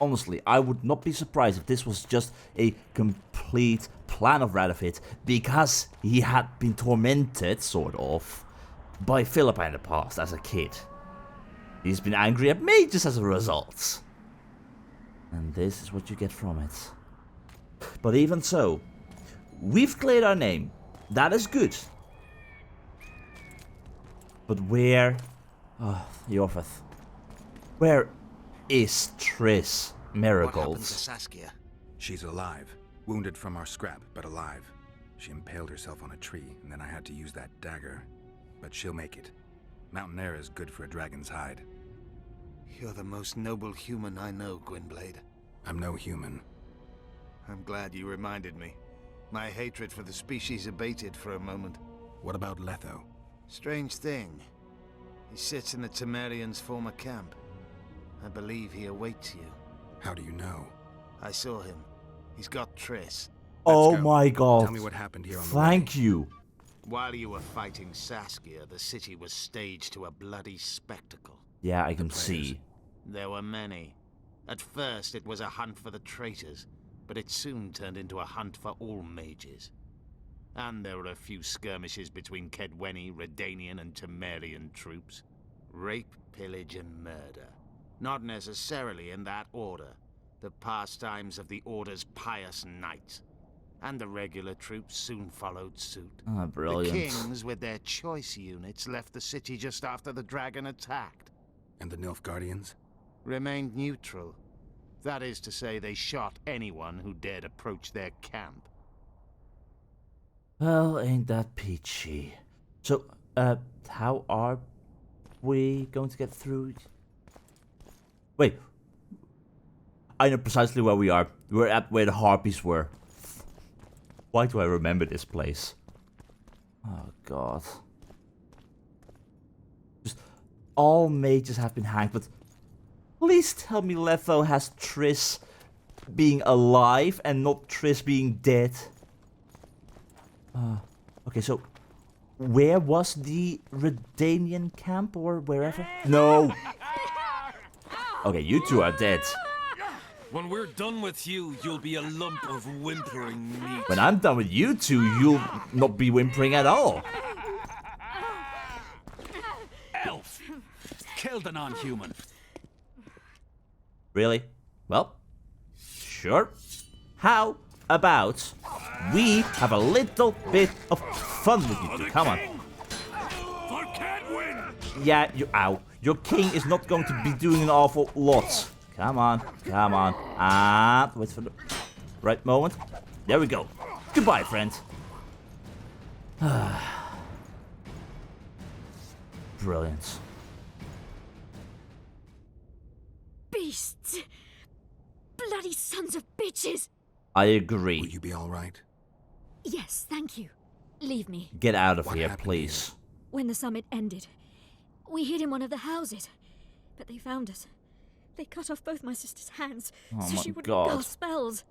Honestly, I would not be surprised if this was just a complete plan of Radovit, because he had been tormented, sort of, by Philippa in the past as a kid. He's been angry at me just as a result. And this is what you get from it. But even so, we've cleared our name. That is good. But where... Oh, Yorfith. Where is Triss Marigold? What happened to Saskia? She's alive. Wounded from our scrap, but alive. She impaled herself on a tree, and then I had to use that dagger. But she'll make it. Mountain air is good for a dragon's hide. You're the most noble human I know, Gwynblade. I'm no human. I'm glad you reminded me. My hatred for the species abated for a moment. What about Letho? Strange thing. He sits in the Temerians' former camp. I believe he awaits you. How do you know? I saw him. He's got Triss. Oh Let's go. my god. Tell me what happened here on the way. Thank you. While you were fighting Saskia, the city was staged to a bloody spectacle. Yeah, I can see. There were many. At first, it was a hunt for the traitors, but it soon turned into a hunt for all mages. And there were a few skirmishes between Kedweni, Redanian, and Temerian troops. Rape, pillage, and murder. Not necessarily in that order. The pastimes of the Order's pious knights. And the regular troops soon followed suit. Ah, brilliant. The kings, with their choice units, left the city just after the dragon attacked. And the Nilfgaardians? Remained neutral. That is to say, they shot anyone who dared approach their camp. Well, ain't that peachy. So, how are we going to get through? Wait. I know precisely where we are. We're at where the harpies were. Why do I remember this place? Oh, God. Just all mages have been hanged, but please tell me Letho has Triss being alive and not Triss being dead. Okay, so where was the Redanian camp or wherever? No! Okay, you two are dead. When we're done with you, you'll be a lump of whimpering meat. When I'm done with you two, you'll not be whimpering at all. Elf! Killed a non-human. Really? Well, sure. How about we have a little bit of fun with you two? Come on. For Kedwin! Yeah, ow. Your king is not going to be doing an awful lot. Come on, come on. Ah, wait for the right moment. There we go. Goodbye, friend. Brilliant. Beasts! Bloody sons of bitches! I agree. Will you be alright? Yes, thank you. Leave me. Get out of What here, happened please. When the summit ended, we hid in one of the houses, but they found us. They cut off both my sister's hands Oh so my she wouldn't God. cast spells.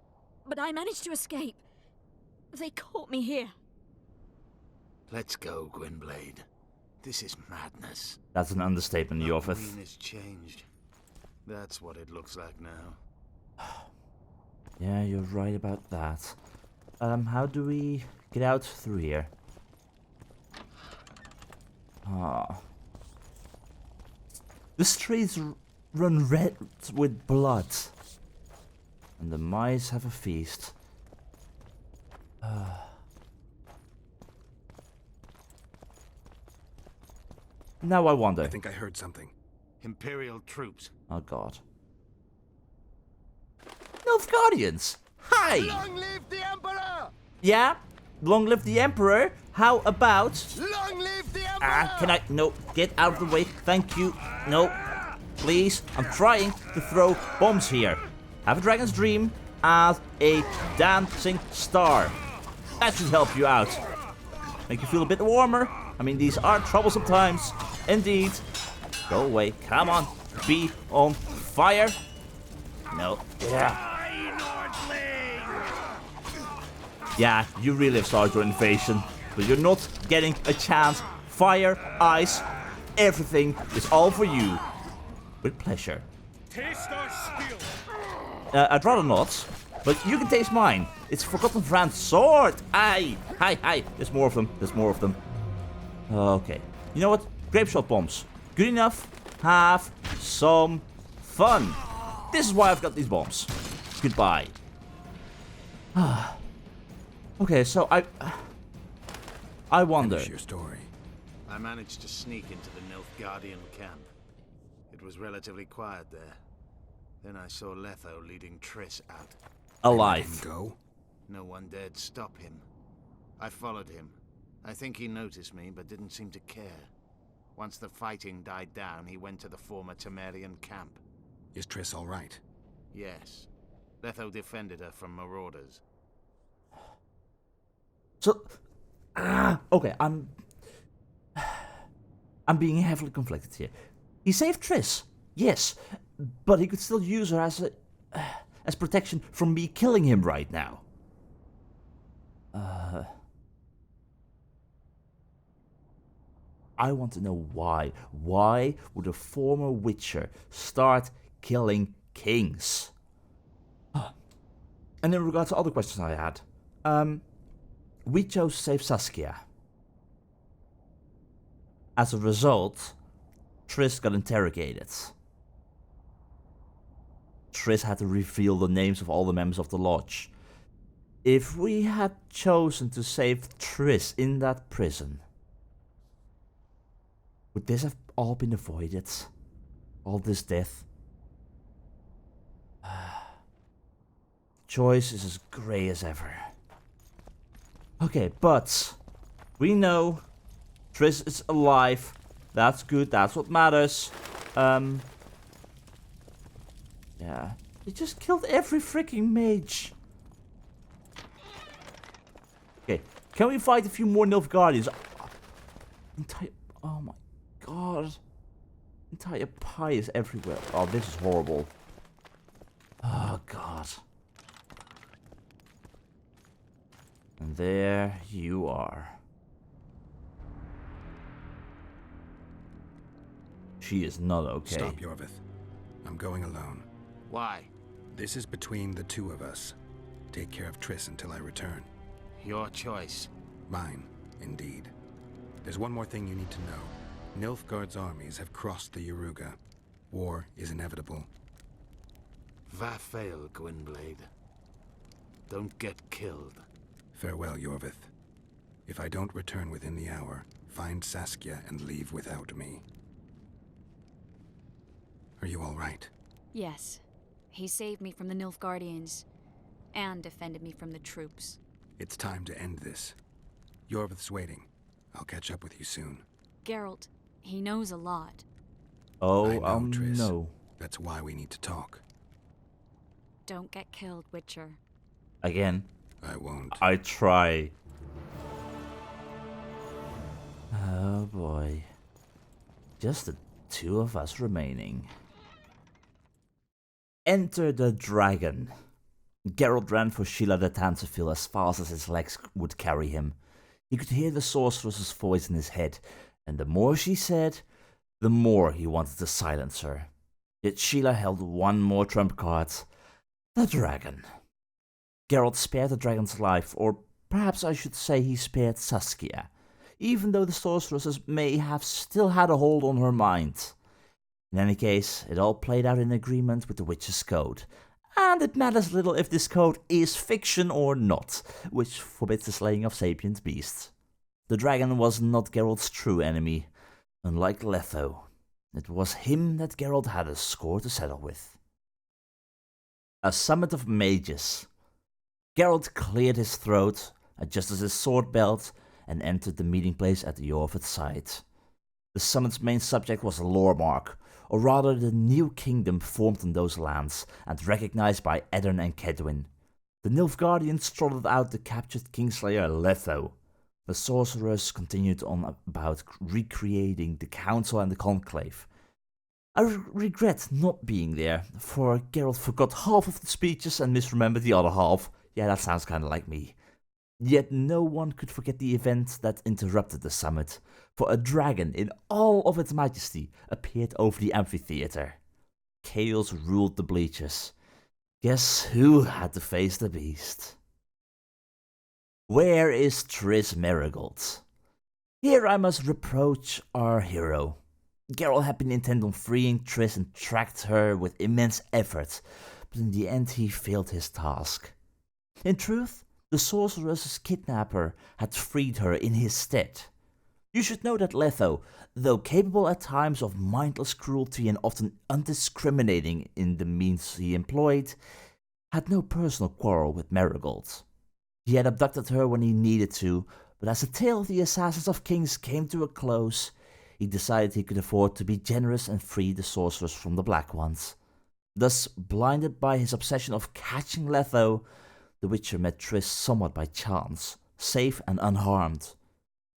But I managed to escape. They caught me here. Let's go, Gwynblade. This is madness. That's an understatement, The Yorfith. Queen has changed. That's what it looks like now. Yeah, you're right about that. How do we get out through here? Ah. The streets run red with blood. And the mice have a feast. Now I wonder. I think I heard something. Imperial troops. Oh god. Nilfgaardians! Hi! Long live the Emperor! Yeah? Long live the Emperor? How about... Long live the Emperor! Ah, can I... No, get out of the way. Thank you. No. Please. I'm trying to throw bombs here. Have a dragon's dream as a dancing star. That should help you out. Make you feel a bit warmer. I mean, these are troublesome times. Indeed. Go away. Come on. Be on fire. No. Yeah. Yeah, you really have started your invasion. But you're not getting a chance. Fire, ice, everything is all for you. With pleasure. Taste our skill. I'd rather not, but you can taste mine. It's Forgotten Friend's sword. Aye, hi. There's more of them. Okay. You know what? Grape shot bombs. Good enough. Have some fun. This is why I've got these bombs. Goodbye. Okay, so I wonder. Finish your story. I managed to sneak into the Nilfgaardian camp. It was relatively quiet there. Then I saw Letho leading Triss out. Alive. Go. No one dared stop him. I followed him. I think he noticed me, but didn't seem to care. Once the fighting died down, he went to the former Temerian camp. Is Triss all right? Yes. Letho defended her from marauders. So, okay, I'm being heavily conflicted here. He saved Triss, yes, but he could still use her as protection from me killing him right now. I want to know why. Why would a former Witcher start killing kings? And in regard to other questions I had, we chose to save Saskia. As a result, Triss got interrogated. Triss had to reveal the names of all the members of the Lodge. If we had chosen to save Triss in that prison, would this have all been avoided? All this death? Choice is as grey as ever. Okay, but we know Triss is alive. That's good, that's what matters. Yeah. He just killed every freaking mage. Okay, can we fight a few more Nilfgaardians? Oh my god. Entire pie is everywhere. Oh, this is horrible. Oh god. And there you are. She is not okay. Stop, Yorvith. I'm going alone. Why? This is between the two of us. Take care of Triss until I return. Your choice. Mine, indeed. There's one more thing you need to know. Nilfgaard's armies have crossed the Yaruga. War is inevitable. Vafail, Gwynblade. Don't get killed. Farewell, Yorvith. If I don't return within the hour, find Saskia and leave without me. Are you all right? Yes. He saved me from the Nilfgaardians, and defended me from the troops. It's time to end this. Yorvith's waiting. I'll catch up with you soon. Geralt, he knows a lot. Oh, I know, Triss. no. That's why we need to talk. Don't get killed, Witcher. Again. I won't. I try. Oh boy. Just the two of us remaining. Enter the dragon. Geralt ran for Sheila the Tanzafil as fast as his legs would carry him. He could hear the sorceress's voice in his head, and the more she said, the more he wanted to silence her. Yet Sheila held one more trump card. The dragon. Geralt spared the dragon's life, or perhaps I should say he spared Saskia, even though the sorceress may have still had a hold on her mind. In any case, it all played out in agreement with the Witch's Code, and it matters little if this code is fiction or not, which forbids the slaying of sapient beasts. The dragon was not Geralt's true enemy. Unlike Letho, it was him that Geralt had a score to settle with. A summit of mages. Geralt cleared his throat, adjusted his sword belt, and entered the meeting place at the Yorvith's side. The summit's main subject was Lormark, or rather the new kingdom formed in those lands and recognized by Eddern and Kedwin. The Nilfgaardians trotted out the captured Kingslayer Letho. The sorcerers continued on about recreating the council and the conclave. I regret not being there, for Geralt forgot half of the speeches and misremembered the other half. Yeah, that sounds kinda like me. Yet no one could forget the event that interrupted the summit, for a dragon in all of its majesty appeared over the amphitheater. chaos ruled the bleachers. Guess who had to face the beast? Where is Triss Merigold? Here I must reproach our hero. Geralt had been intent on freeing Triss and tracked her with immense effort, but in the end he failed his task. In truth, the sorceress's kidnapper had freed her in his stead. You should know that Letho, though capable at times of mindless cruelty and often undiscriminating in the means he employed, had no personal quarrel with Merigold. He had abducted her when he needed to, but as the tale of the Assassins of Kings came to a close, he decided he could afford to be generous and free the sorceress from the Black Ones. Thus, blinded by his obsession of catching Letho, the Witcher met Triss somewhat by chance, safe and unharmed.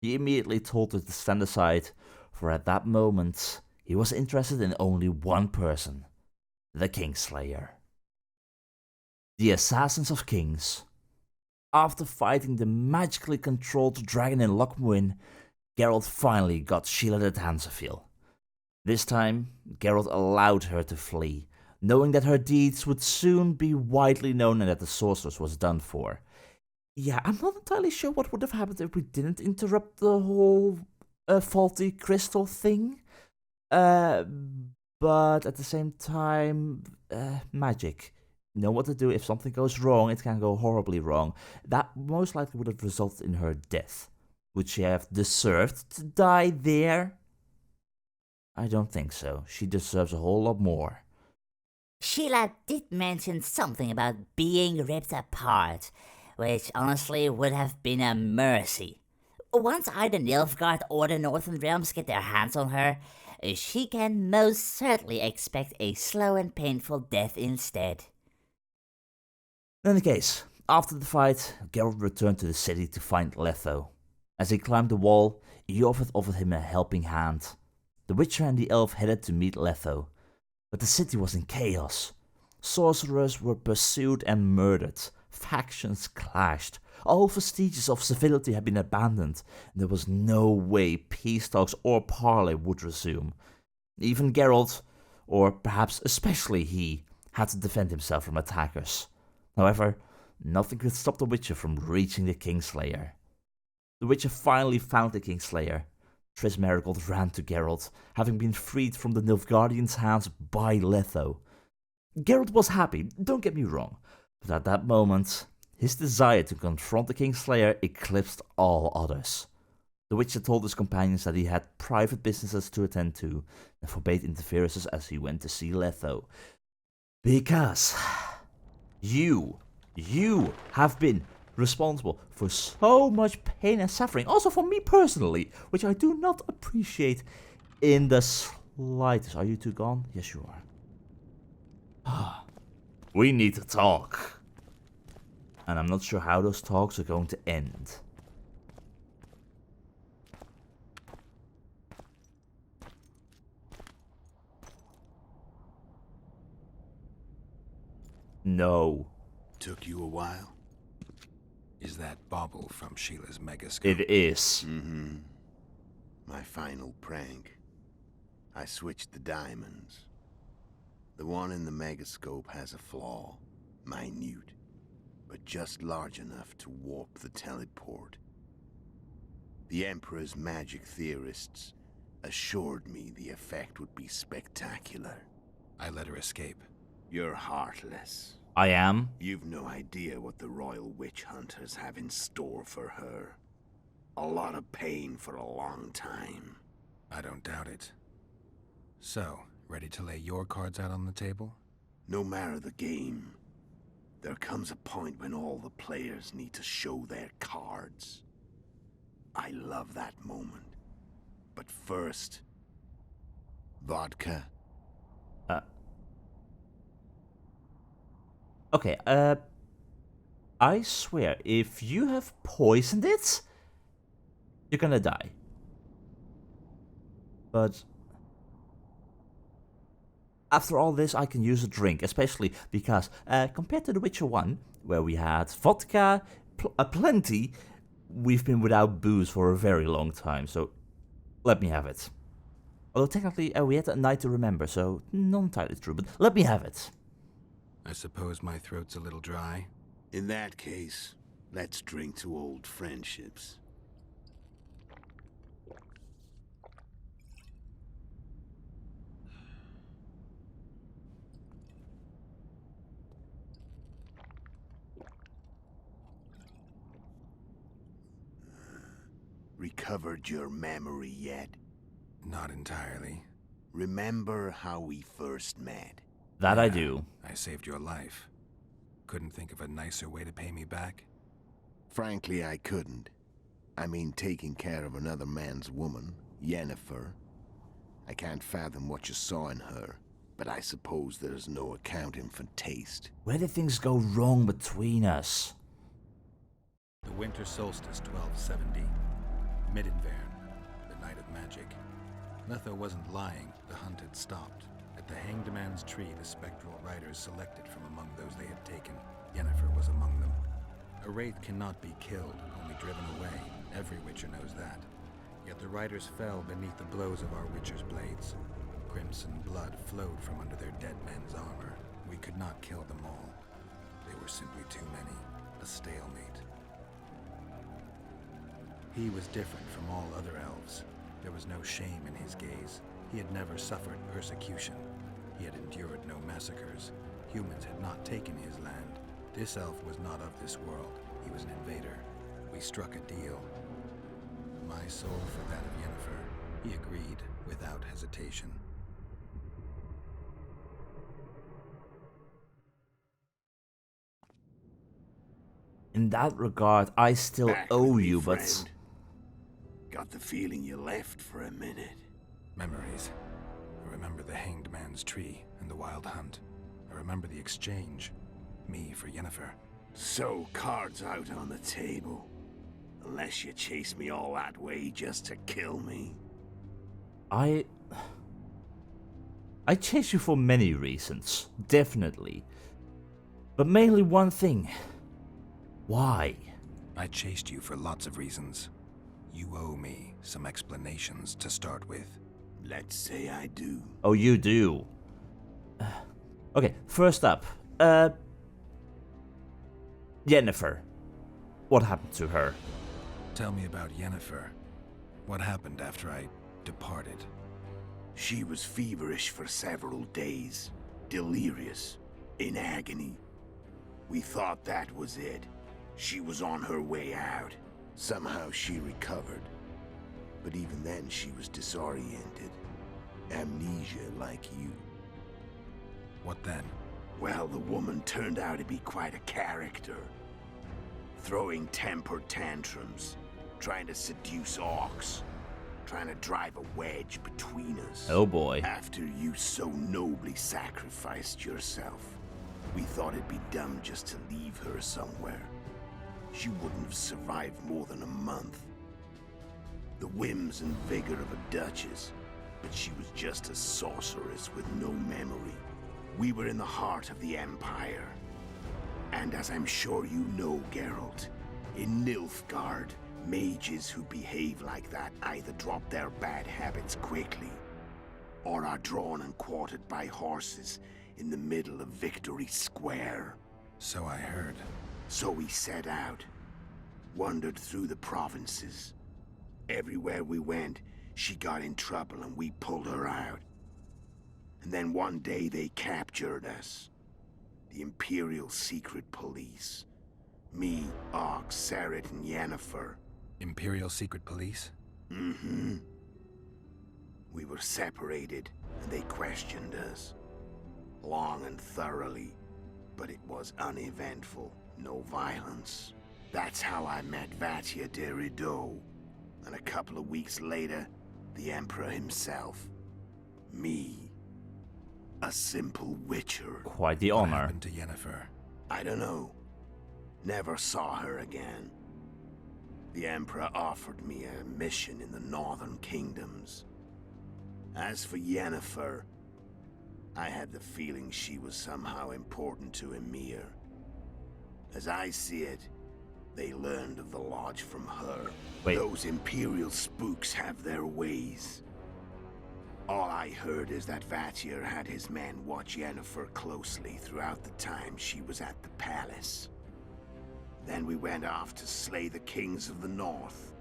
He immediately told her to stand aside, for at that moment he was interested in only one person, the Kingslayer. The Assassins of Kings. After fighting the magically controlled dragon in Loch Muin, Geralt finally got Sheila de Tanzaville. This time, Geralt allowed her to flee, knowing that her deeds would soon be widely known and that the sorceress was done for. Yeah, I'm not entirely sure what would have happened if we didn't interrupt the whole faulty crystal thing. But at the same time, magic. You know what to do. If something goes wrong, it can go horribly wrong. That most likely would have resulted in her death. Would she have deserved to die there? I don't think so. She deserves a whole lot more. Sheila did mention something about being ripped apart, which honestly would have been a mercy. Once either Nilfgaard or the Northern Realms get their hands on her, she can most certainly expect a slow and painful death instead. In any case, after the fight, Geralt returned to the city to find Letho. As he climbed the wall, Iorveth offered him a helping hand. The Witcher and the elf headed to meet Letho, but the city was in chaos. Sorcerers were pursued and murdered, factions clashed, all vestiges of civility had been abandoned, and there was no way peace talks or parley would resume. Even Geralt, or perhaps especially he, had to defend himself from attackers. However, nothing could stop the Witcher from reaching the Kingslayer. The Witcher finally found the Kingslayer. Triss Merigold ran to Geralt, having been freed from the Nilfgaardians' hands by Letho. Geralt was happy, don't get me wrong, but at that moment, his desire to confront the Kingslayer eclipsed all others. The Witcher told his companions that he had private businesses to attend to, and forbade interferences as he went to see Letho. Because you have been responsible for so much pain and suffering, also for me personally, which I do not appreciate in the slightest. Are you two gone? Yes, you are. We need to talk. And I'm not sure how those talks are going to end. No. Took you a while? Is that bauble from Sheila's megascope? It is. Mm-hmm. My final prank. I switched the diamonds. The one in the megascope has a flaw. Minute. But just large enough to warp the teleport. The Emperor's magic theorists assured me the effect would be spectacular. I let her escape. You're heartless. I am. You've no idea what the royal witch hunters have in store for her. A lot of pain for a long time. I don't doubt it. So, ready to lay your cards out on the table? No matter the game, there comes a point when all the players need to show their cards. I love that moment. But first, vodka. Okay, I swear, if you have poisoned it, you're gonna die. But after all this, I can use a drink, especially because compared to The Witcher 1, where we had vodka aplenty, we've been without booze for a very long time, so let me have it. Although technically, we had a night to remember, so not entirely true, but let me have it. I suppose my throat's a little dry. In that case, let's drink to old friendships. Recovered your memory yet? Not entirely. Remember how we first met? That I do. I saved your life. Couldn't think of a nicer way to pay me back? Frankly, I couldn't. I mean, taking care of another man's woman, Yennefer. I can't fathom what you saw in her, but I suppose there's no accounting for taste. Where did things go wrong between us? The winter solstice, 1270. Midinvern, the night of magic. Letho wasn't lying, the hunt had stopped. At the Hanged Man's Tree, the spectral riders selected from among those they had taken. Yennefer was among them. A wraith cannot be killed, only driven away. Every witcher knows that. Yet the riders fell beneath the blows of our witcher's blades. Crimson blood flowed from under their dead men's armor. We could not kill them all. They were simply too many. A stalemate. He was different from all other elves. There was no shame in his gaze. He had never suffered persecution. He had endured no massacres. Humans had not taken his land. This elf was not of this world. He was an invader. We struck a deal. My soul for that of Yennefer. He agreed without hesitation. In that regard, I still Back owe with me, you, but... friend. Got the feeling you left for a minute. Memories. I remember the Hanged Man's Tree and the Wild Hunt. I remember the exchange. Me for Yennefer. So, cards out on the table. Unless you chase me all that way just to kill me. I chase you for many reasons, definitely. But mainly one thing. Why? I chased you for lots of reasons. You owe me some explanations to start with. Let's say I do. Oh, you do. Okay, first up. Yennefer. What happened to her? Tell me about Yennefer. What happened after I departed? She was feverish for several days. Delirious. In agony. We thought that was it. She was on her way out. Somehow she recovered. But even then she was disoriented. Amnesia like you. What then? Well, the woman turned out to be quite a character. Throwing temper tantrums. Trying to seduce orcs. Trying to drive a wedge between us. Oh boy. After you so nobly sacrificed yourself, we thought it'd be dumb just to leave her somewhere. She wouldn't have survived more than a month. The whims and vigor of a duchess, but she was just a sorceress with no memory. We were in the heart of the Empire. And as I'm sure you know, Geralt, in Nilfgaard, mages who behave like that either drop their bad habits quickly, or are drawn and quartered by horses in the middle of Victory Square. So I heard. So we set out, wandered through the provinces. Everywhere we went, she got in trouble and we pulled her out. And then one day they captured us. The Imperial Secret Police. Me, Ox, Seret, and Yennefer. Imperial Secret Police? Mm-hmm. We were separated, and they questioned us. Long and thoroughly, but it was uneventful. No violence. That's how I met Vatia de Rideau. And a couple of weeks later, the Emperor himself. Me. A simple witcher. Quite the What honor. happened to Yennefer? I don't know. Never saw her again. The Emperor offered me a mission in the Northern Kingdoms. As for Yennefer, I had the feeling she was somehow important to Emir. As I see it, they learned of the Lodge from her. Wait. Those Imperial spooks have their ways. All I heard is that Vatier had his men watch Yennefer closely throughout the time she was at the palace. Then we went off to slay the kings of the north.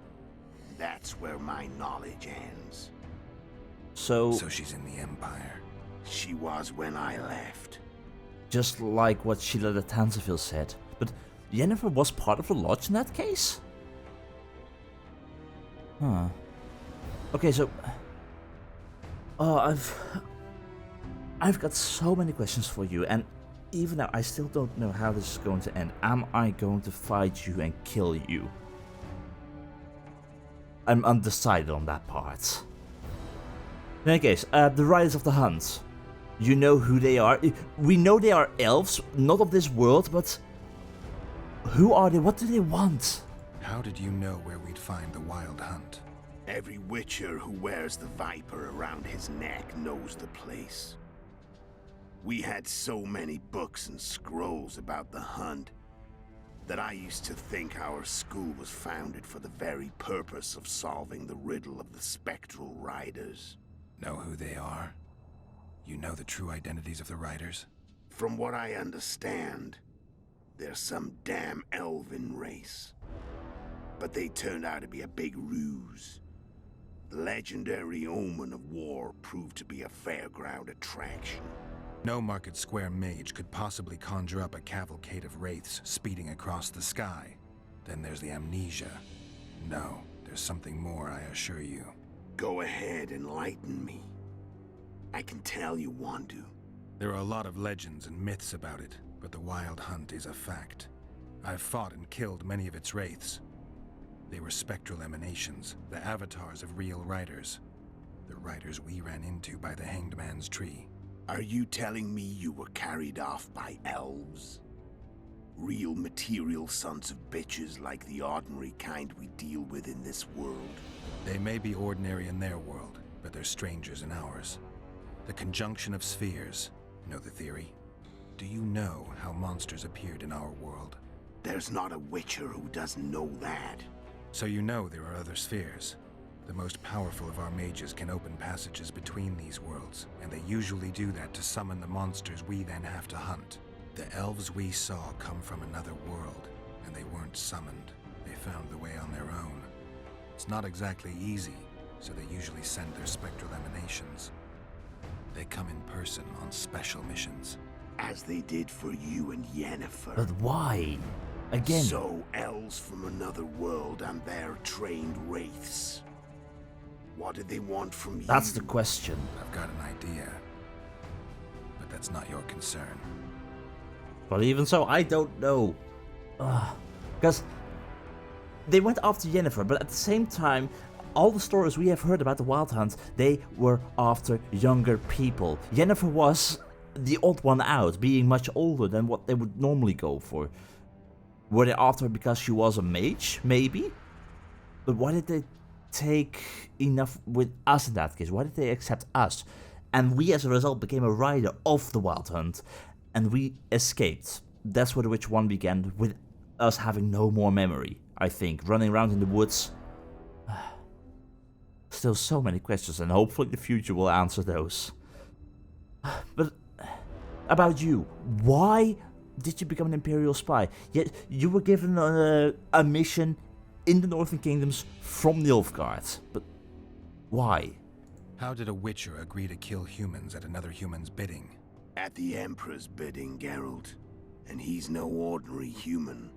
That's where my knowledge ends. So she's in the Empire. She was when I left. just like what Sheila de Tanzeville said. But Yennefer was part of the Lodge in that case? Huh. Okay, so... Oh, I've got so many questions for you, and even now I still don't know how this is going to end. Am I going to fight you and kill you? I'm undecided on that part. In any case, the Riders of the Hunt. You know who they are. We know they are elves, not of this world, but... Who are they? What do they want? How did you know where we'd find the Wild Hunt? Every Witcher who wears the viper around his neck knows the place. We had so many books and scrolls about the hunt that I used to think our school was founded for the very purpose of solving the riddle of the spectral riders. Know who they are? You know the true identities of the riders? From what I understand, they're some damn elven race. But they turned out to be a big ruse. The legendary omen of war proved to be a fairground attraction. No Market Square mage could possibly conjure up a cavalcade of wraiths speeding across the sky. Then there's the amnesia. No, there's something more, I assure you. Go ahead, enlighten me. I can tell you want to. There are a lot of legends and myths about it, but the Wild Hunt is a fact. I've fought and killed many of its wraiths. They were spectral emanations, the avatars of real riders. The riders we ran into by the Hanged Man's Tree. Are you telling me you were carried off by elves? Real material sons of bitches like the ordinary kind we deal with in this world? They may be ordinary in their world, but they're strangers in ours. The conjunction of spheres. Know the theory? Do you know how monsters appeared in our world? There's not a Witcher who doesn't know that. So you know there are other spheres. The most powerful of our mages can open passages between these worlds, and they usually do that to summon the monsters we then have to hunt. The elves we saw come from another world, and they weren't summoned. They found the way on their own. It's not exactly easy, so they usually send their spectral emanations. They come in person on special missions. As they did for you and Yennefer. But why? Again. So, elves from another world and their trained wraiths. What did they want from you? That's the question. I've got an idea, but that's not your concern. But even so, I don't know. Because they went after Yennefer, but at the same time, all the stories we have heard about the Wild Hunt, they were after younger people. Yennefer was the odd one out, being much older than what they would normally go for. Were they after her because she was a mage? Maybe. But why did they take enough with us in that case? Why did they accept us? And we as a result became a rider of the Wild Hunt, and we escaped. That's where the Witch 1 began, with us having no more memory, I think. Running around in the woods. Still so many questions, and hopefully the future will answer those. But about you, why did you become an Imperial spy? Yet you were given a mission in the Northern Kingdoms from Nilfgaard. But why? How did a Witcher agree to kill humans at another human's bidding? At the Emperor's bidding, Geralt. And he's no ordinary human.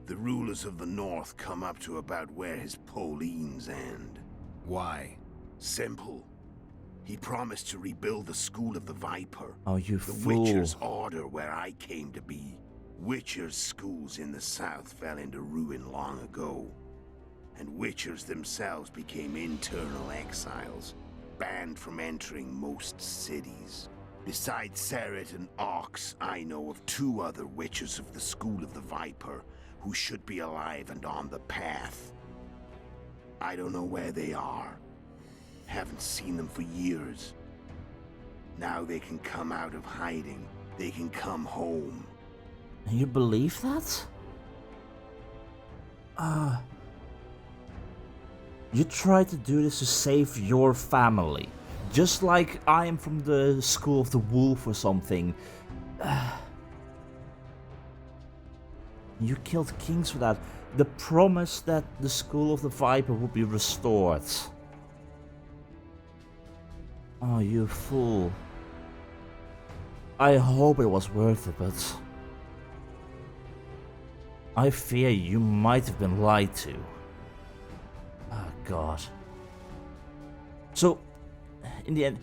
The rulers of the North come up to about where his Pauline's end. Why? Simple. He promised to rebuild the School of the Viper. Oh, you the fool. Witcher's order where I came to be. Witcher's schools in the south fell into ruin long ago. And Witchers themselves became internal exiles, banned from entering most cities. Besides Seret and Ox, I know of 2 other Witchers of the School of the Viper who should be alive and on the path. I don't know where they are. Haven't seen them for years. Now they can come out of hiding. They can come home. And you believe that? You tried to do this to save your family. Just like I am from the School of the Wolf or something. You killed kings for that. The promise that the School of the Viper would be restored. Oh, you fool. I hope it was worth it, but I fear you might have been lied to. Oh, God. So, in the end,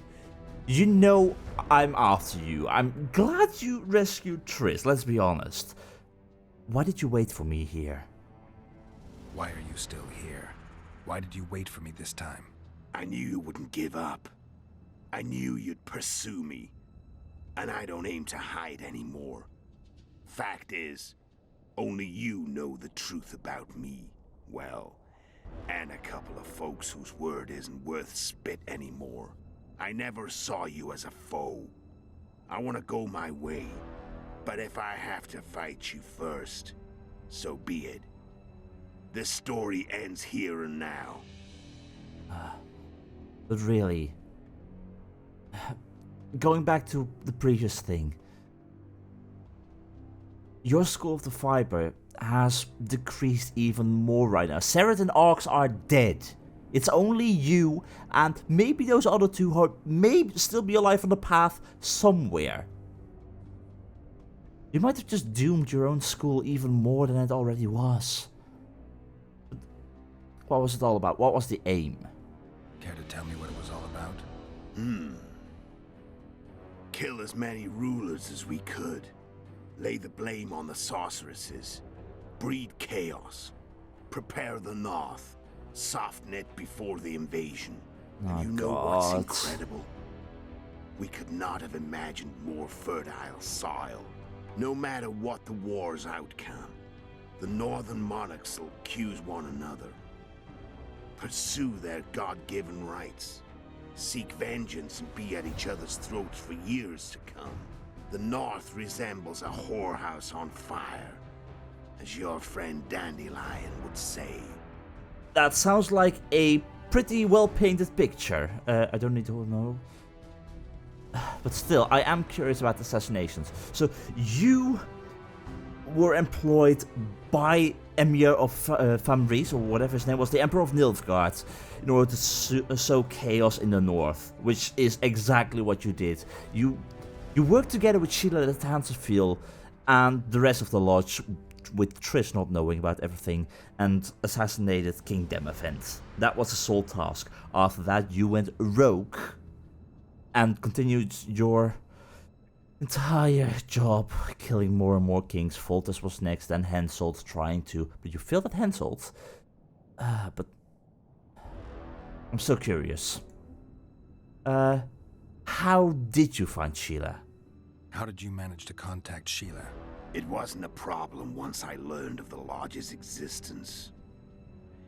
you know I'm after you. I'm glad you rescued Triss, let's be honest. Why did you wait for me here? Why are you still here? Why did you wait for me this time? I knew you wouldn't give up. I knew you'd pursue me. And I don't aim to hide anymore. Fact is, only you know the truth about me. Well, and a couple of folks whose word isn't worth spit anymore. I never saw you as a foe. I want to go my way. But if I have to fight you first, so be it. This story ends here and now. But really, going back to the previous thing, your School of the Viper has decreased even more right now. Serath and Arx are dead. It's only you and maybe those other two who may still be alive on the path somewhere. You might have just doomed your own school even more than it already was. But what was it all about? What was the aim? Care to tell me what it was all about? Kill as many rulers as we could. Lay the blame on the sorceresses. Breed chaos. Prepare the North. Soften it before the invasion. And you know what's incredible? We could not have imagined more fertile soil. No matter what the war's outcome, the northern monarchs will accuse one another. Pursue their God-given rights. Seek vengeance and be at each other's throats for years to come. The North resembles a whorehouse on fire, as your friend Dandelion would say. That sounds like a pretty well-painted picture. I don't need to know. But still, I am curious about assassinations. So, you were employed by Emir of Famris, or whatever his name was, the Emperor of Nilfgaard, in order to sow chaos in the north, which is exactly what you did. You worked together with Sheila at Tanserfield and the rest of the lodge, with Triss not knowing about everything, and assassinated King Demavend. That was the sole task. After that, you went rogue and continued your entire job, killing more and more kings. Voltus was next, then Henselt trying to... But you failed at Henselt. But... I'm so curious. How did you find Sheila? How did you manage to contact Sheila? It wasn't a problem once I learned of the Lodge's existence.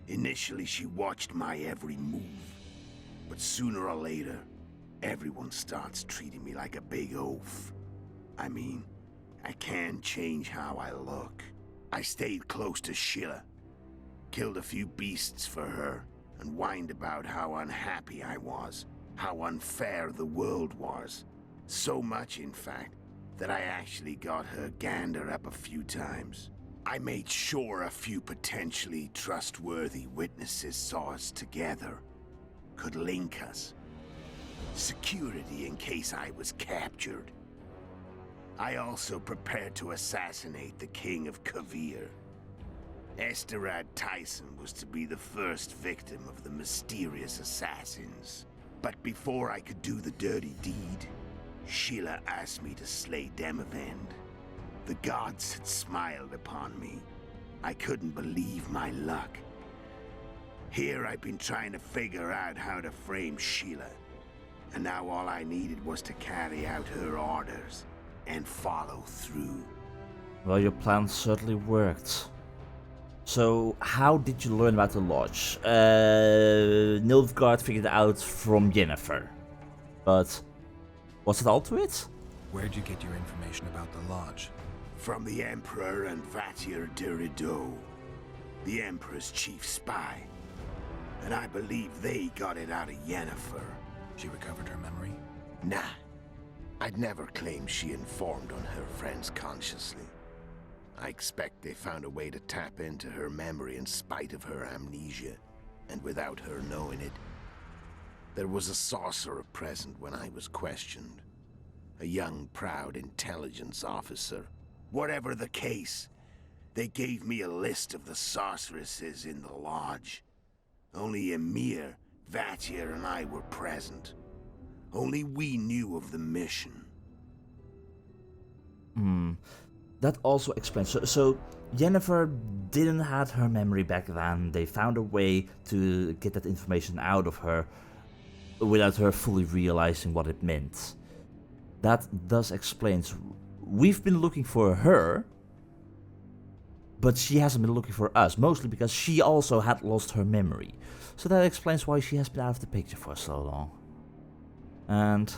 Initially, she watched my every move. But sooner or later, everyone starts treating me like a big oaf. I mean, I can't change how I look. I stayed close to Sheila, killed a few beasts for her, and whined about how unhappy I was, how unfair the world was. So much, in fact, that I actually got her gander up a few times. I made sure a few potentially trustworthy witnesses saw us together, could link us. Security in case I was captured. I also prepared to assassinate the King of Kavir. Esterad Tyson was to be the first victim of the mysterious assassins. But before I could do the dirty deed, Sheila asked me to slay Demavend. The gods had smiled upon me. I couldn't believe my luck. Here I've been trying to figure out how to frame Sheila. And now all I needed was to carry out her orders and follow through. Well, your plan certainly worked. So, how did you learn about the Lodge? Nilfgaard figured it out from Yennefer. But was it all to it? Where'd you get your information about the Lodge? From the Emperor and Vatir de Rideau, the Emperor's chief spy. And I believe they got it out of Yennefer. She recovered her memory? Nah. I'd never claim she informed on her friends consciously. I expect they found a way to tap into her memory in spite of her amnesia, and without her knowing it. There was a sorcerer present when I was questioned. A young, proud intelligence officer. Whatever the case, they gave me a list of the sorceresses in the lodge. Only Emir, Vatir, and I were present. Only we knew of the mission. That also explains. So Jennifer didn't have her memory back then. They found a way to get that information out of her without her fully realizing what it meant. That thus explains. We've been looking for her, but she hasn't been looking for us, mostly because she also had lost her memory. So that explains why she has been out of the picture for so long. And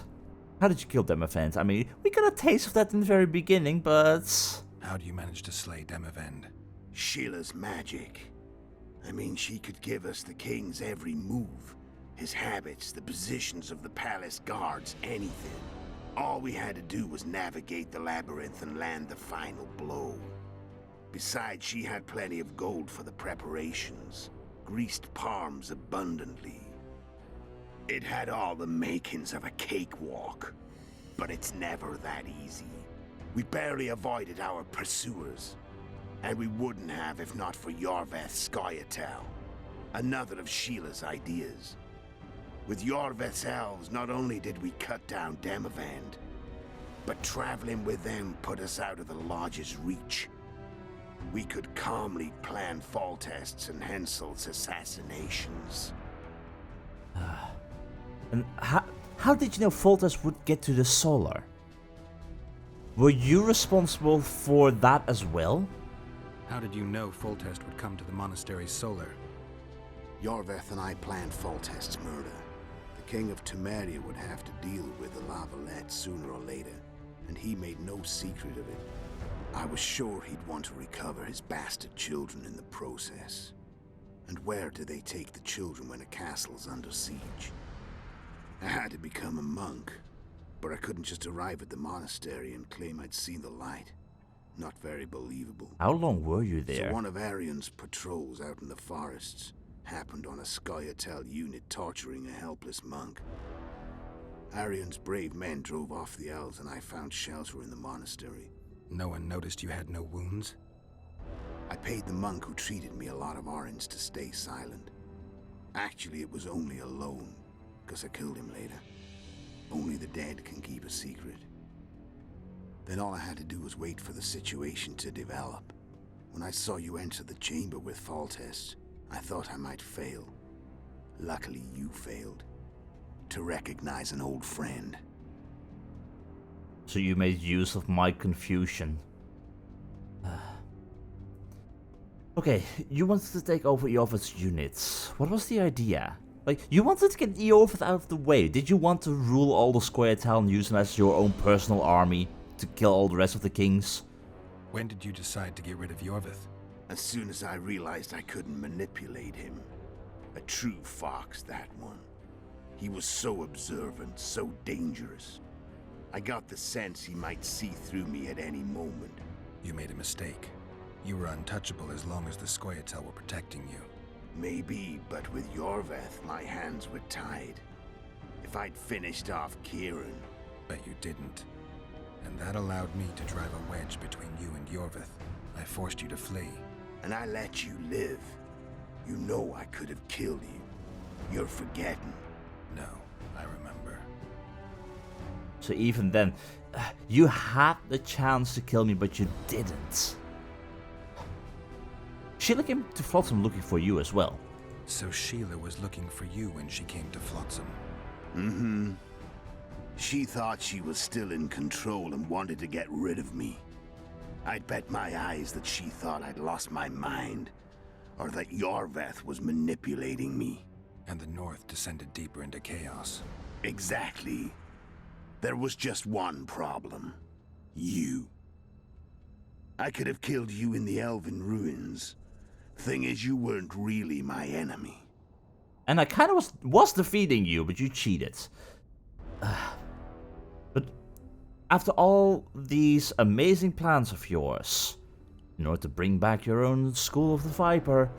how did you kill Demavend? I mean, we got a taste of that in the very beginning, but... How do you manage to slay Demavend? Sheila's magic. I mean, she could give us the king's every move. His habits, the positions of the palace guards, anything. All we had to do was navigate the labyrinth and land the final blow. Besides, she had plenty of gold for the preparations. Greased palms abundantly. It had all the makings of a cakewalk. But it's never that easy. We barely avoided our pursuers. And we wouldn't have if not for Yorveth's Scoia'tael. Another of Sheila's ideas. With Yorveth's elves, not only did we cut down Demavend, but traveling with them put us out of the Lodge's reach. We could calmly plan Foltest's and Hensel's assassinations. And how did you know Foltest would get to the Solar? Were you responsible for that as well? How did you know Foltest would come to the monastery's Solar? Yorveth and I planned Foltest's murder. The King of Temeria would have to deal with the Lavalette sooner or later, and he made no secret of it. I was sure he'd want to recover his bastard children in the process. And where do they take the children when a castle's under siege? I had to become a monk, but I couldn't just arrive at the monastery and claim I'd seen the light. Not very believable. How long were you there? So one of Arian's patrols out in the forests happened on a Scoia'tael unit torturing a helpless monk. Arian's brave men drove off the elves and I found shelter in the monastery. No one noticed you had no wounds? I paid the monk who treated me a lot of orange to stay silent. Actually, it was only a loan, because I killed him later. Only the dead can keep a secret. Then all I had to do was wait for the situation to develop. When I saw you enter the chamber with Foltest, I thought I might fail. Luckily, you failed. To recognize an old friend. So you made use of my confusion. Okay, you wanted to take over Eorveth's units. What was the idea? Like, you wanted to get Eorveth out of the way. Did you want to rule all the Scoia'tael and use them as your own personal army to kill all the rest of the kings? When did you decide to get rid of Eorveth? As soon as I realized I couldn't manipulate him. A true fox, that one. He was so observant, so dangerous. I got the sense he might see through me at any moment. You made a mistake. You were untouchable as long as the Scoia'tael were protecting you. Maybe, but with Eorveth, my hands were tied. If I'd finished off Kieran... But you didn't. And that allowed me to drive a wedge between you and Eorveth. I forced you to flee. And I let you live. You know I could have killed you. You're forgetting. No, I remember. So even then, you had the chance to kill me, but you didn't. Sheila came to Flotsam looking for you as well. So Sheila was looking for you when she came to Flotsam? Mm-hmm. She thought she was still in control and wanted to get rid of me. I'd bet my eyes that she thought I'd lost my mind, or that Eorveth was manipulating me. And the North descended deeper into chaos. Exactly. There was just one problem. You. I could have killed you in the Elven ruins. Thing is, you weren't really my enemy. And I kind of was defeating you, but you cheated. But after all these amazing plans of yours, in order to bring back your own School of the Viper,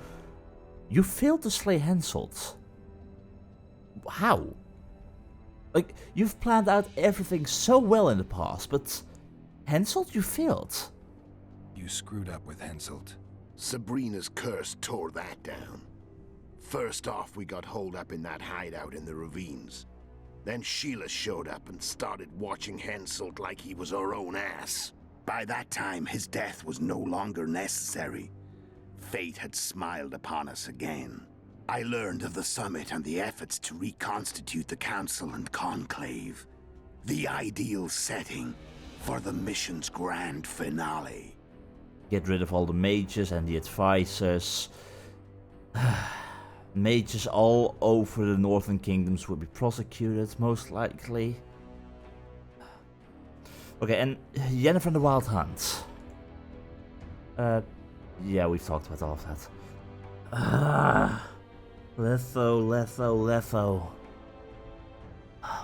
you failed to slay Henselt. How? Like, you've planned out everything so well in the past, but Henselt, you failed. You screwed up with Henselt. Sabrina's curse tore that down. First off, we got holed up in that hideout in the ravines. Then Sheila showed up and started watching Henselt like he was her own ass. By that time, his death was no longer necessary. Fate had smiled upon us again. I learned of the summit and the efforts to reconstitute the council and conclave. The ideal setting for the mission's grand finale. Get rid of all the mages and the advisors. Mages all over the northern kingdoms will be prosecuted, most likely. Okay, and Yennefer and the Wild Hunt. Yeah, we've talked about all of that. Letho.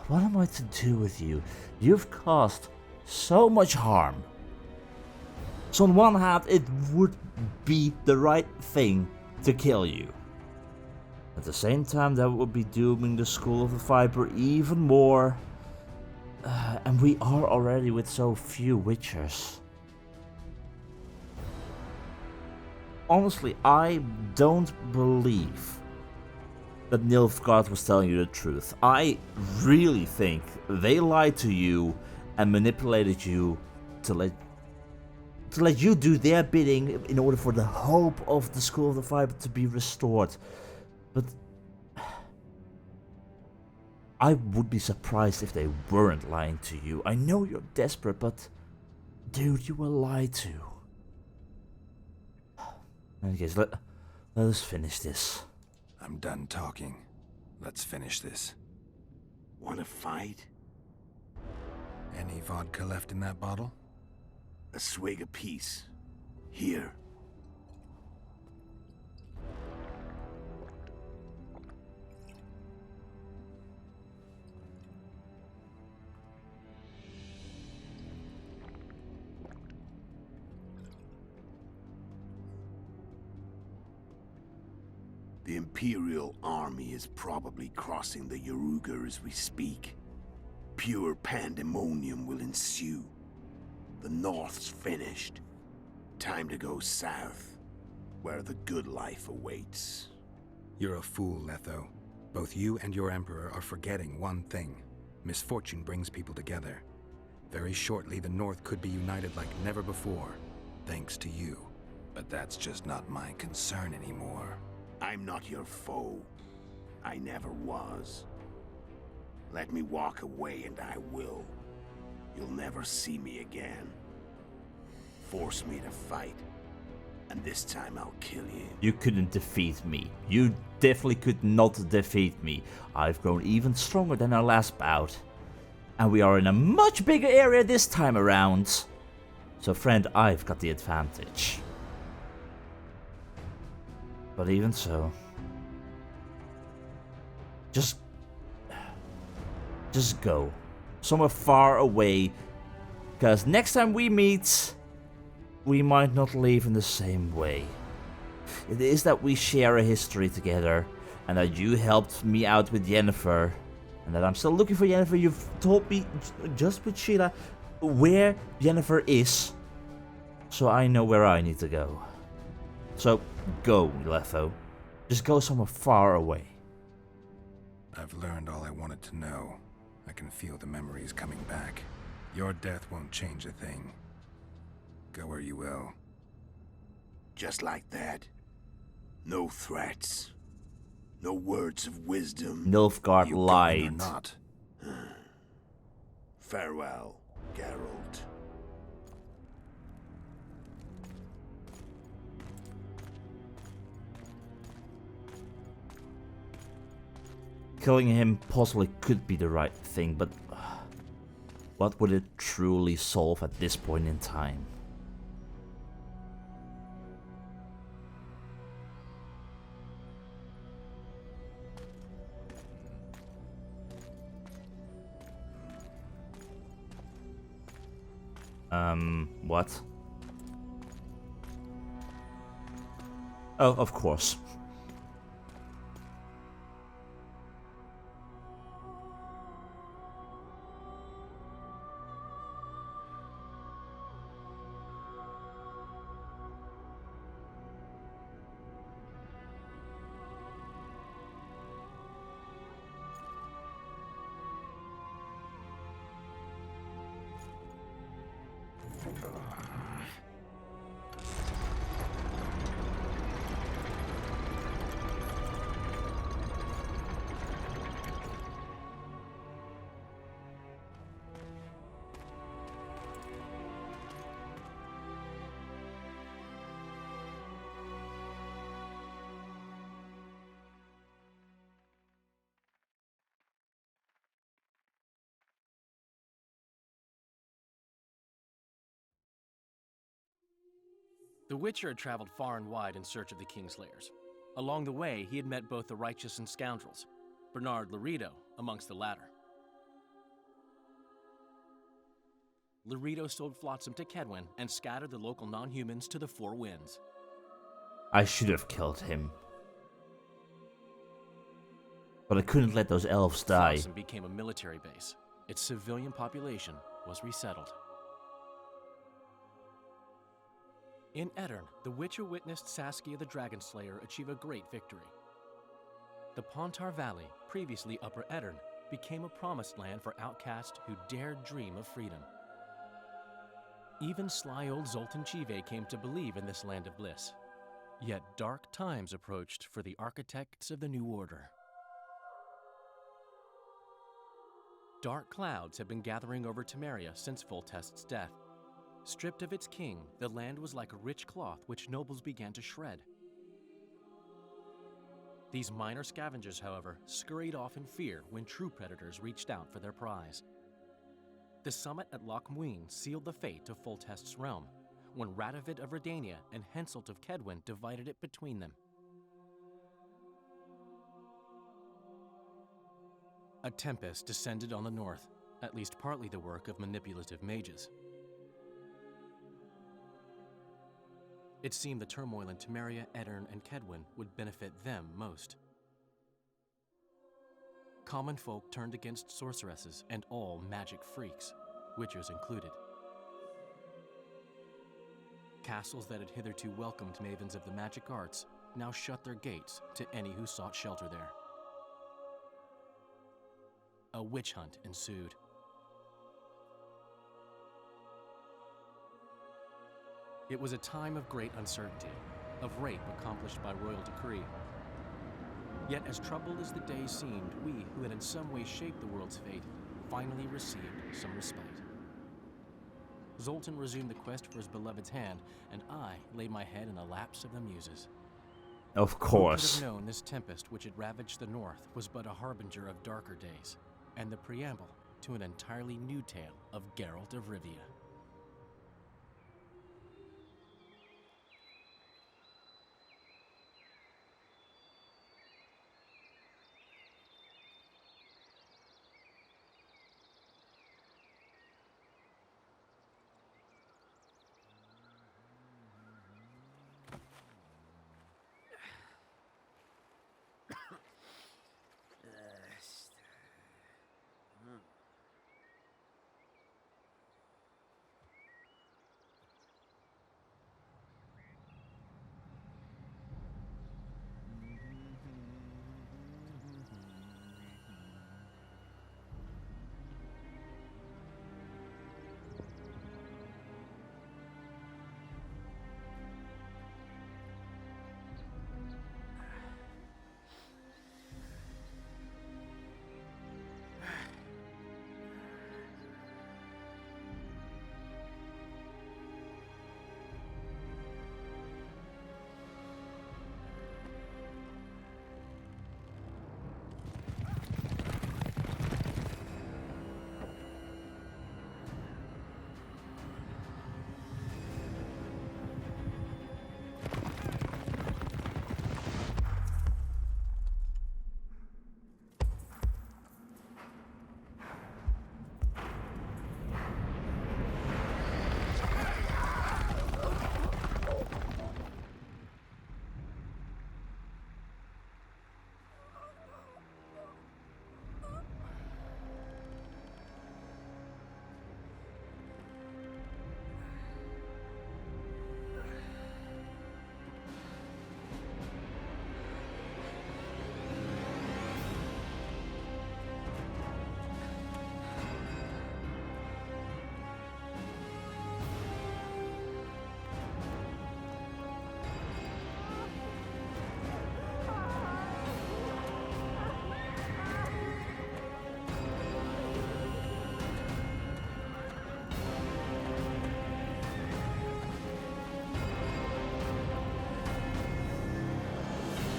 What am I to do with you? You've caused so much harm. So on one hand, it would be the right thing to kill you. At the same time, that would be dooming the School of the Viper even more. And we are already with so few Witchers. Honestly, I don't believe that Nilfgaard was telling you the truth. I really think they lied to you and manipulated you to let you do their bidding in order for the hope of the School of the Viper to be restored. But I would be surprised if they weren't lying to you. I know you're desperate, but dude, you were lied to. In any case, let us finish this. I'm done talking. Let's finish this. Wanna fight? Any vodka left in that bottle? A swig apiece. Here. The Imperial army is probably crossing the Yaruga as we speak. Pure pandemonium will ensue. The North's finished. Time to go south, where the good life awaits. You're a fool, Letho. Both you and your Emperor are forgetting one thing. Misfortune brings people together. Very shortly, the North could be united like never before, thanks to you. But that's just not my concern anymore. I'm not your foe. I never was. Let me walk away and I will. You'll never see me again. Force me to fight, and this time I'll kill you. You couldn't defeat me. You definitely could not defeat me. I've grown even stronger than our last bout. And we are in a much bigger area this time around. So friend, I've got the advantage. But even so, just go somewhere far away, because next time we meet, we might not leave in the same way. It is that we share a history together, and that you helped me out with Yennefer, and that I'm still looking for Yennefer. You've told me, just with Sheila, where Yennefer is, so I know where I need to go. So, go, Letho. Just go somewhere far away. I've learned all I wanted to know. I can feel the memories coming back. Your death won't change a thing. Go where you will. Just like that. No threats. No words of wisdom. Nilfgaard You lied. going or not? Farewell, Geralt. Killing him possibly could be the right thing, but what would it truly solve at this point in time? What? Oh, of course. The Witcher had traveled far and wide in search of the Kingslayers. Along the way, he had met both the righteous and scoundrels, Bernard Laredo amongst the latter. Laredo sold Flotsam to Kedwen and scattered the local non-humans to the four winds. I should have killed him. But I couldn't let those elves die. Flotsam became a military base. Its civilian population was resettled. In Edirn, the Witcher witnessed Saskia the Dragonslayer achieve a great victory. The Pontar Valley, previously Upper Edirn, became a promised land for outcasts who dared dream of freedom. Even sly old Zoltan Chive came to believe in this land of bliss. Yet dark times approached for the architects of the New Order. Dark clouds had been gathering over Temeria since Foltest's death. Stripped of its king, the land was like a rich cloth which nobles began to shred. These minor scavengers, however, scurried off in fear when true predators reached out for their prize. The summit at Loch Muin sealed the fate of Foltest's realm, when Radovid of Redania and Henselt of Kedwen divided it between them. A tempest descended on the north, at least partly the work of manipulative mages. It seemed the turmoil in Temeria, Edirn, and Kedwen would benefit them most. Common folk turned against sorceresses and all magic freaks, witchers included. Castles that had hitherto welcomed mavens of the magic arts now shut their gates to any who sought shelter there. A witch hunt ensued. It was a time of great uncertainty, of rape accomplished by royal decree. Yet as troubled as the days seemed, we, who had in some way shaped the world's fate, finally received some respite. Zoltan resumed the quest for his beloved's hand, and I laid my head in the laps of the muses. Of course. Who could have known this tempest which had ravaged the north was but a harbinger of darker days, and the preamble to an entirely new tale of Geralt of Rivia.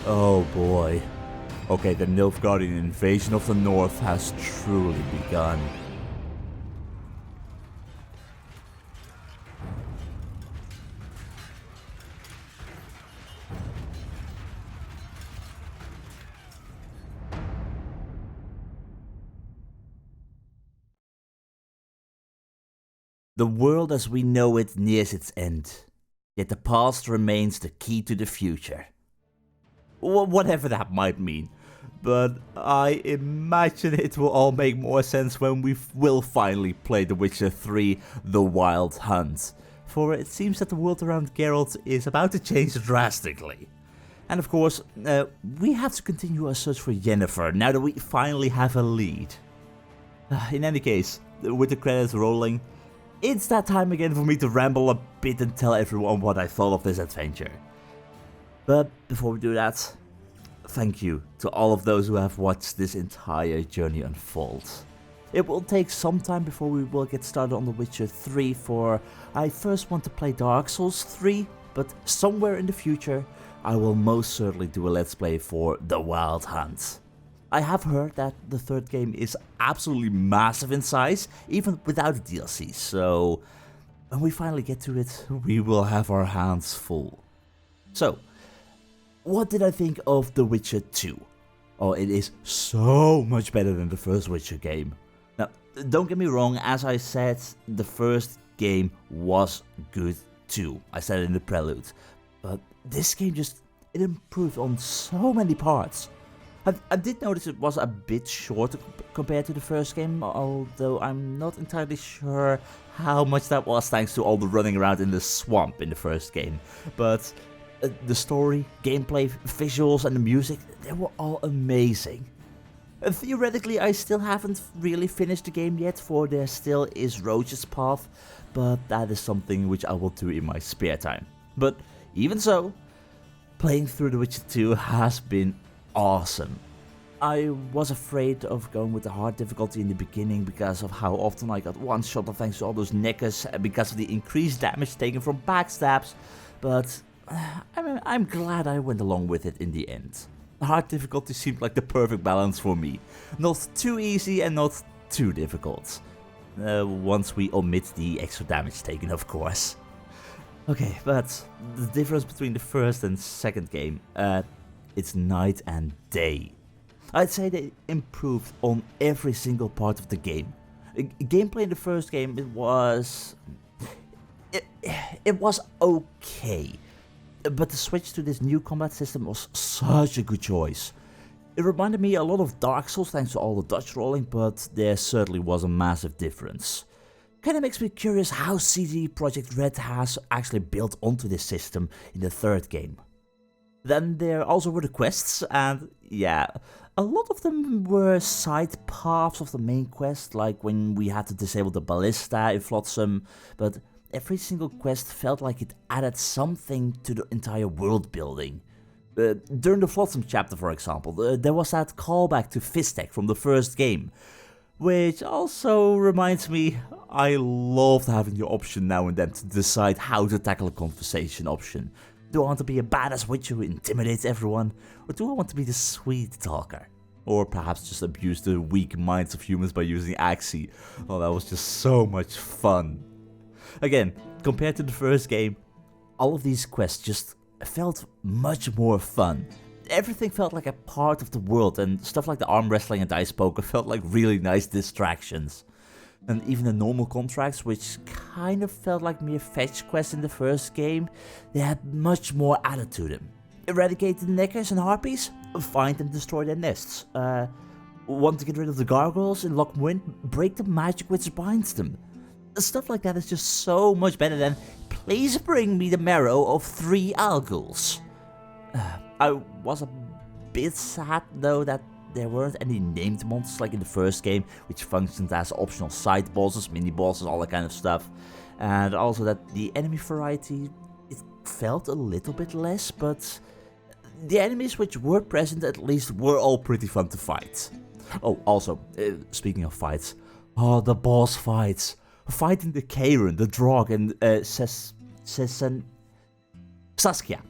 Oh boy. Okay, the Nilfgaardian invasion of the north has truly begun. The world as we know it nears its end, yet the past remains the key to the future. Whatever that might mean. But I imagine it will all make more sense when we will finally play The Witcher 3: The Wild Hunt. For it seems that the world around Geralt is about to change drastically. And of course, we have to continue our search for Yennefer now that we finally have a lead. In any case, with the credits rolling, it's that time again for me to ramble a bit and tell everyone what I thought of this adventure. But before we do that, thank you to all of those who have watched this entire journey unfold. It will take some time before we will get started on The Witcher 3, for I first want to play Dark Souls 3, but somewhere in the future I will most certainly do a Let's Play for The Wild Hunt. I have heard that the third game is absolutely massive in size, even without the DLC, so when we finally get to it, we will have our hands full. So, what did I think of The Witcher 2? Oh, it is so much better than the first Witcher game. Now, don't get me wrong, as I said, the first game was good too. I said it in the prelude. But this game it improved on so many parts. I did notice it was a bit shorter compared to the first game, although I'm not entirely sure how much that was thanks to all the running around in the swamp in the first game. But the story, gameplay, visuals and the music, they were all amazing. Theoretically, I still haven't really finished the game yet, for there still is Roach's Path, but that is something which I will do in my spare time. But even so, playing through The Witcher 2 has been awesome. I was afraid of going with the hard difficulty in the beginning because of how often I got one shot thanks to all those knickers and because of the increased damage taken from backstabs, but I'm glad I went along with it in the end. Hard difficulty seemed like the perfect balance for me. Not too easy and not too difficult. Once we omit the extra damage taken, of course. Okay, but the difference between the first and second game, it's night and day. I'd say they improved on every single part of the game. Gameplay in the first game, it was okay. But the switch to this new combat system was such a good choice. It reminded me a lot of Dark Souls thanks to all the dodge rolling, but there certainly was a massive difference. Kinda makes me curious how CD Projekt Red has actually built onto this system in the third game. Then there also were the quests, and yeah, a lot of them were side paths of the main quest, like when we had to disable the ballista in Flotsam, but every single quest felt like it added something to the entire world building. During the Flotsam chapter, for example, there was that callback to Fistek from the first game, which also reminds me, I loved having the option now and then to decide how to tackle a conversation option. Do I want to be a badass witcher who intimidates everyone, or do I want to be the sweet talker? Or perhaps just abuse the weak minds of humans by using Axii. Oh, that was just so much fun. Again, compared to the first game, all of these quests just felt much more fun. Everything felt like a part of the world, and stuff like the arm wrestling and dice poker felt like really nice distractions. And even the normal contracts, which kind of felt like mere fetch quests in the first game, they had much more added to them. Eradicate the knickers and harpies? Find and destroy their nests. Want to get rid of the gargoyles in Loch Muin? Break the magic which binds them. Stuff like that is just so much better than, please bring me the marrow of 3 Alguls. I was a bit sad though that there weren't any named monsters like in the first game, which functioned as optional side bosses, mini bosses, all that kind of stuff. And also that the enemy variety, it felt a little bit less, but the enemies which were present at least were all pretty fun to fight. Oh, also, speaking of fights, the boss fights. Fighting the Karen, the Drog, and Saskia.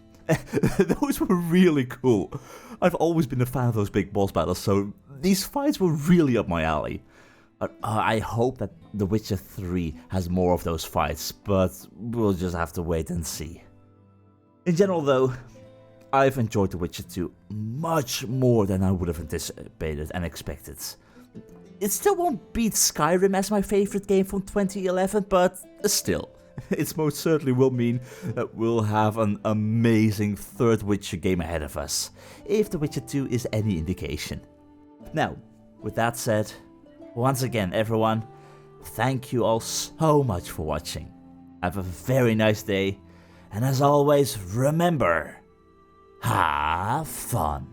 Those were really cool. I've always been a fan of those big boss battles, so these fights were really up my alley. I hope that The Witcher 3 has more of those fights, but we'll just have to wait and see. In general though, I've enjoyed The Witcher 2 much more than I would have anticipated and expected. It still won't beat Skyrim as my favorite game from 2011, but still, it most certainly will mean that we'll have an amazing third Witcher game ahead of us, if The Witcher 2 is any indication. Now, with that said, once again everyone, thank you all so much for watching. Have a very nice day, and as always, remember, have fun.